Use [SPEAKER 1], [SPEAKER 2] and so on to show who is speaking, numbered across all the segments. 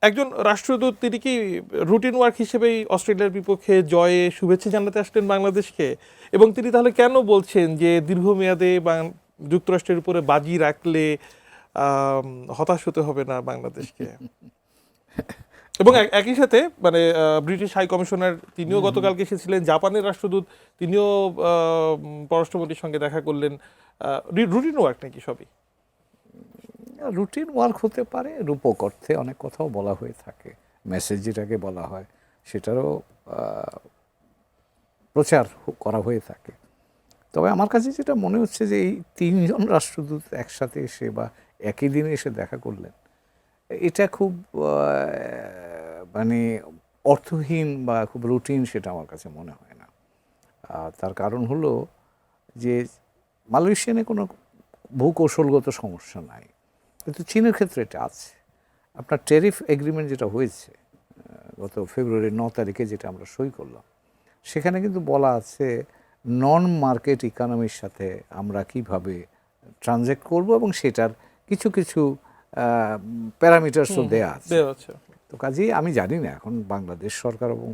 [SPEAKER 1] একজন রাষ্ট্রদূত তিনি কি রুটিন ওয়ার্ক হিসেবেই অস্ট্রেলিয়ার বিপক্ষে জয়ে শুভেচ্ছা জানাতে আসলেন বাংলাদেশকে, এবং তিনি তাহলে কেন বলছেন যে দীর্ঘমেয়াদে যুক্তরাষ্ট্রের উপরে বাজি রাখলে হতাশ হতে হবে না বাংলাদেশকে? এবং একই সাথে মানে ব্রিটিশ হাই কমিশনার তিনিও গতকালকে এসেছিলেন, জাপানের রাষ্ট্রদূত তিনিও পররাষ্ট্রমন্ত্রীর সঙ্গে দেখা করলেন। রুটিন ওয়ার্ক নাকি সবই?
[SPEAKER 2] রুটিন ওয়ার্ক হতে পারে, রূপক অর্থে অনেক কথাও বলা হয়ে থাকে, মেসেজ যেটাকে বলা হয় সেটারও প্রচার করা হয়ে থাকে। তবে আমার কাছে যেটা মনে হচ্ছে যে এই তিনজন রাষ্ট্রদূত একসাথে এসে বা একই দিনে এসে দেখা করলেন, এটা খুব মানে অর্থহীন বা খুব রুটিন সেটা আমার কাছে মনে হয় না। তার কারণ হলো যে মালয়েশিয়ানে কোনো ভূকৌশলগত সমস্যা নাই, কিন্তু চীনের ক্ষেত্রে এটা আছে। আপনার ট্যারিফ এগ্রিমেন্ট যেটা হয়েছে গত ফেব্রুয়ারির 9 তারিখে, যেটা আমরা সই করলাম, সেখানে কিন্তু বলা আছে নন মার্কেট ইকোনমির সাথে আমরা কিভাবে ট্রানজ্যাক্ট করব, এবং সেটার কিছু কিছু প্যারামিটার্সও দেয়া আছে। তো কাজেই আমি জানি না এখন বাংলাদেশ সরকার এবং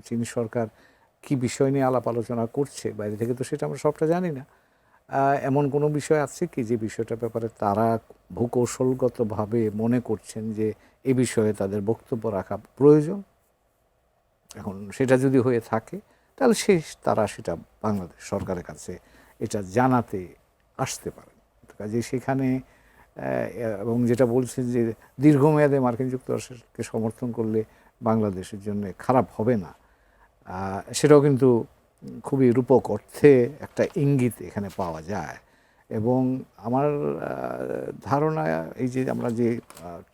[SPEAKER 2] চীন সরকার কি বিষয় নিয়ে আলাপ আলোচনা করছে, বাইরে থেকে তো সেটা আমরা সবটা জানি না। এমন কোনো বিষয় আছে কি যে বিষয়টার ব্যাপারে তারা ভূকৌশলগতভাবে মনে করছেন যে এ বিষয়ে তাদের বক্তব্য রাখা প্রয়োজন? এখন সেটা যদি হয়ে থাকে তাহলে তারা সেটা বাংলাদেশ সরকারের কাছে এটা জানাতে আসতে পারেন। কাজে সেখানে এবং যেটা বলছেন যে দীর্ঘমেয়াদে মার্কিন যুক্তরাষ্ট্রকে সমর্থন করলে বাংলাদেশের জন্য খারাপ হবে না, সেটাও কিন্তু খুবই রূপক অর্থে একটা ইঙ্গিত এখানে পাওয়া যায়। এবং আমার ধারণা এই যে আমরা যে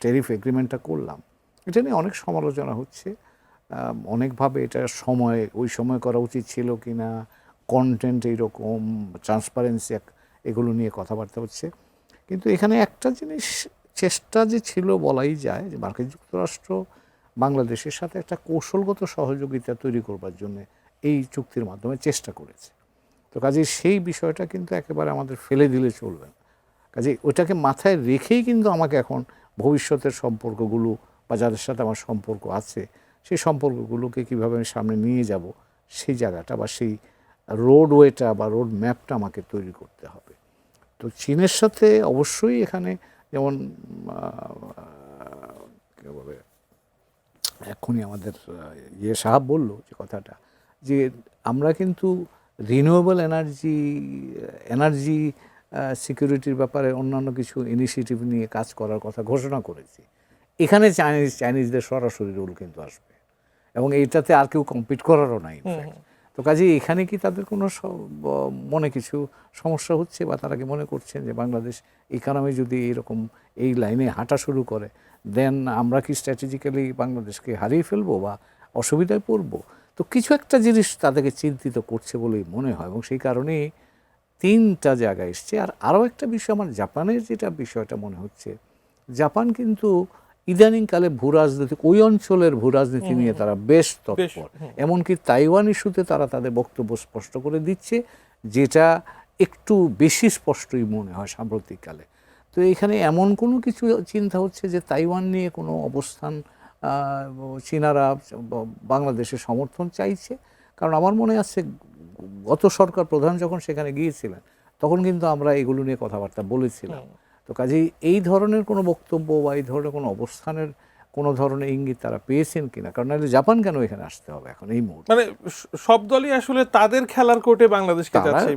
[SPEAKER 2] ট্যারিফ এগ্রিমেন্টটা করলাম, এটা নিয়ে অনেক সমালোচনা হচ্ছে, অনেকভাবে এটা ওই সময় করা উচিত ছিল কি না, কন্টেন্ট এইরকম, ট্রান্সপারেন্সি এগুলো নিয়ে কথাবার্তা হচ্ছে। কিন্তু এখানে একটা জিনিস চেষ্টা যে ছিল বলাই যায় যে মার্কিন যুক্তরাষ্ট্র বাংলাদেশের সাথে একটা কৌশলগত সহযোগিতা তৈরি করবার জন্য এই চুক্তির মাধ্যমে চেষ্টা করেছে। তো কাজেই সেই বিষয়টা কিন্তু একেবারে আমাদের ফেলে দিলে চলবে না। কাজেই ওটাকে মাথায় রেখেই কিন্তু আমাকে এখন ভবিষ্যতের সম্পর্কগুলো বা যাদের সাথে আমার সম্পর্ক আছে সেই সম্পর্কগুলোকে কীভাবে আমি সামনে নিয়ে যাব, সেই জায়গাটা বা সেই রোডওয়েটা বা রোড ম্যাপটা আমাকে তৈরি করতে হবে। তো চীনের সাথে অবশ্যই এখানে যেমন কী বলে এখনই আমাদের সাহাব বলল যে কথাটা, যে আমরা কিন্তু রিনিউয়েবল এনার্জি সিকিউরিটির ব্যাপারে অন্যান্য কিছু ইনিশিয়েটিভ নিয়ে কাজ করার কথা ঘোষণা করেছি। এখানে চাইনিজদের সরাসরি রোল কিন্তু আসবে, এবং এইটাতে আর কেউ কম্পিট করারও নাই। তো কাজে এখানে কি তাদের কোনো মনে কিছু সমস্যা হচ্ছে, বা তারা কি মনে করছেন যে বাংলাদেশ ইকোনমি যদি এরকম এই লাইনে হাঁটা শুরু করে, দেন আমরা কি স্ট্র্যাটেজিক্যালি বাংলাদেশকে হারিয়ে ফেলবো বা অসুবিধায় পড়বো? তো কিছু একটা জিনিস তাদেরকে চিন্তিত করছে বলেই মনে হয়, এবং সেই কারণেই তিনটা জায়গায় এসছে। আর আরও একটা বিষয় আমার জাপানের যেটা বিষয়টা মনে হচ্ছে, জাপান কিন্তু ইদানিংকালে ভূরাজনীতি, ওই অঞ্চলের ভূরাজনীতি নিয়ে তারা বেশ তৎপর। এমনকি তাইওয়ান ইস্যুতে তারা তাদের বক্তব্য স্পষ্ট করে দিচ্ছে, যেটা একটু বেশি স্পষ্টই মনে হয় সাম্প্রতিককালে। তো এখানে এমন কোনো কিছু চিন্তা হচ্ছে যে তাইওয়ান নিয়ে কোনো অবস্থান চীনারা বাংলাদেশের সমর্থন চাইছে? কারণ আমার মনে আছে গত সরকার প্রধান যখন সেখানে গিয়েছিলেন তখন কিন্তু আমরা এগুলো নিয়ে কথাবার্তা বলেছিলাম। তো কাজেই এই ধরনের কোনো বক্তব্য বা এই ধরনের কোনো অবস্থানের কোনো ধরনের ইঙ্গিত তারা পেয়েছেন কিনা? কারণ জাপান কেন এখানে আসতে হবে এখন এই মুহূর্তে?
[SPEAKER 1] মানে সব দলই আসলে তাদের খেলার কোর্টে বাংলাদেশকে যাচ্ছে।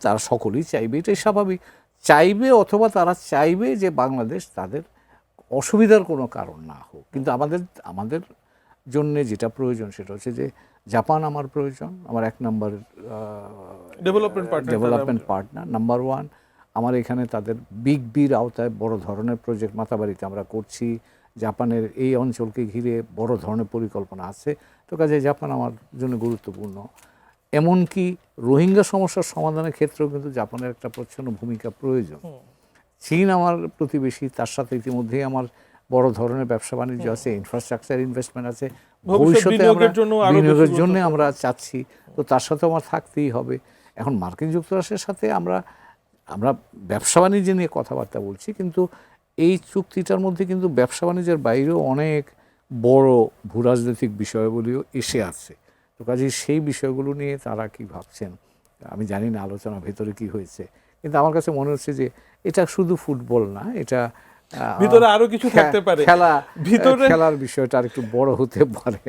[SPEAKER 2] তারা সকলেই চাইবে, এটাই স্বাভাবিক। চাইবে, অথবা তারা চাইবে যে বাংলাদেশ তাদের অসুবিধার কোনো কারণ না হোক। কিন্তু আমাদের জন্যে যেটা প্রয়োজন সেটা হচ্ছে যে জাপান আমার প্রয়োজন, আমার এক নম্বর ডেভেলপমেন্ট পার্টনার, নাম্বার ওয়ান। আমার এখানে তাদের বির আওতায় বড় ধরনের প্রজেক্ট মাতাবাড়িতে আমরা করছি, জাপানের এই অঞ্চলকে ঘিরে বড় ধরনের পরিকল্পনা আছে। তো কাজে জাপান আমার জন্য গুরুত্বপূর্ণ। এমনকি রোহিঙ্গা সমস্যার সমাধানের ক্ষেত্রেও কিন্তু জাপানের একটা প্রচ্ছন্ন ভূমিকা প্রয়োজন। চীন আমার প্রতিবেশী, তার সাথে ইতিমধ্যেই আমার বড় ধরনের ব্যবসা বাণিজ্য আছে, ইনফ্রাস্ট্রাকচার ইনভেস্টমেন্ট আছে, ভবিষ্যতে বিনিয়োগের জন্য আমরা চাচ্ছি, তো তার সাথে আমার থাকতেই হবে। এখন মার্কিন যুক্তরাষ্ট্রের সাথে আমরা ব্যবসা বাণিজ্য নিয়ে কথাবার্তা বলছি, কিন্তু এই চুক্তিটার মধ্যে কিন্তু ব্যবসা বাণিজ্যের বাইরেও অনেক বড় ভূরাজনৈতিক বিষয়গুলিও এসে আছে। তো কাজেই সেই বিষয়গুলো নিয়ে তারা কি ভাবছেন আমি জানি না, আলোচনা ভেতরে কি হয়েছে, কিন্তু আমার কাছে মনে হচ্ছে যে এটা শুধু ফুটবল না, এটা
[SPEAKER 1] ভিতরে আরো কিছু থাকতে পারে।
[SPEAKER 2] খেলার বিষয়টা আর একটু বড় হতে পারে।